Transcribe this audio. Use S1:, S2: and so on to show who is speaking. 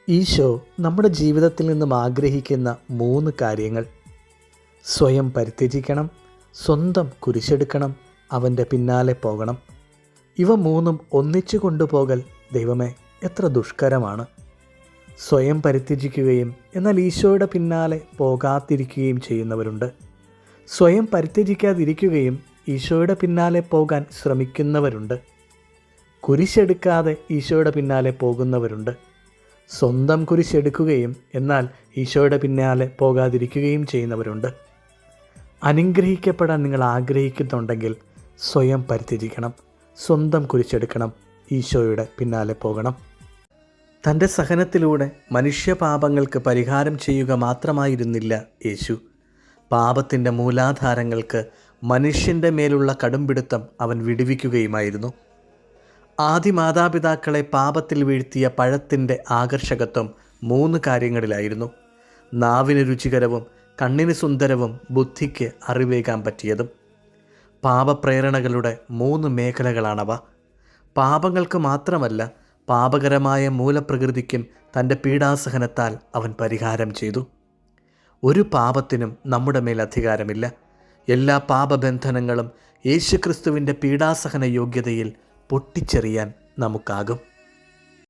S1: ഈശോ നമ്മുടെ ജീവിതത്തിൽ നിന്നും ആഗ്രഹിക്കുന്ന 3 കാര്യങ്ങൾ: സ്വയം പരിത്യജിക്കണം, സ്വന്തം കുരിശെടുക്കണം, അവൻ്റെ പിന്നാലെ പോകണം. ഇവ 3ഉം ഒന്നിച്ചു കൊണ്ടുപോകൽ ദൈവമേ എത്ര ദുഷ്കരമാണ്. സ്വയം പരിത്യജിക്കുകയും എന്നാൽ ഈശോയുടെ പിന്നാലെ പോകാതിരിക്കുകയും ചെയ്യുന്നവരുണ്ട്. സ്വയം പരിത്യജിക്കാതിരിക്കുകയും ഈശോയുടെ പിന്നാലെ പോകാൻ ശ്രമിക്കുന്നവരുണ്ട്. കുരിശെടുക്കാതെ ഈശോയുടെ പിന്നാലെ പോകുന്നവരുണ്ട്. സ്വന്തം കുരിശെടുക്കുകയും എന്നാൽ ഈശോയുടെ പിന്നാലെ പോകാതിരിക്കുകയും ചെയ്യുന്നവരുണ്ട്. അനുഗ്രഹിക്കപ്പെടാൻ നിങ്ങൾ ആഗ്രഹിക്കുന്നുണ്ടെങ്കിൽ സ്വയം പരിത്യജിക്കണം, സ്വന്തം കുരിശെടുക്കണം, ഈശോയുടെ പിന്നാലെ പോകണം. തൻ്റെ സഹനത്തിലൂടെ മനുഷ്യപാപങ്ങൾക്ക് പരിഹാരം ചെയ്യുക മാത്രമായിരുന്നില്ല യേശു. പാപത്തിൻ്റെ മൂലാധാരങ്ങൾക്ക് മനുഷ്യൻ്റെ മേലുള്ള കടുംപിടുത്തം അവൻ വിടുവിക്കുകയുമായിരുന്നു. ആദി മാതാപിതാക്കളെ പാപത്തിൽ വീഴ്ത്തിയ പഴത്തിൻ്റെ ആകർഷകത്വം 3 കാര്യങ്ങളിലായിരുന്നു: നാവിന് രുചികരവും, കണ്ണിന് സുന്ദരവും, ബുദ്ധിക്ക് അറിവേകാൻ പറ്റിയതും. പാപപ്രേരണകളുടെ 3 മേഖലകളാണവ. പാപങ്ങൾക്ക് മാത്രമല്ല, പാപകരമായ മൂലപ്രകൃതിക്കും തൻ്റെ പീഡാസഹനത്താൽ അവൻ പരിഹാരം ചെയ്തു. ഒരു പാപത്തിനും നമ്മുടെ മേൽ അധികാരമില്ല. എല്ലാ പാപബന്ധനങ്ങളും യേശുക്രിസ്തുവിൻ്റെ പീഡാസഹന യോഗ്യതയിൽ പൊട്ടിച്ചെറിയാൻ നമുക്കാകും.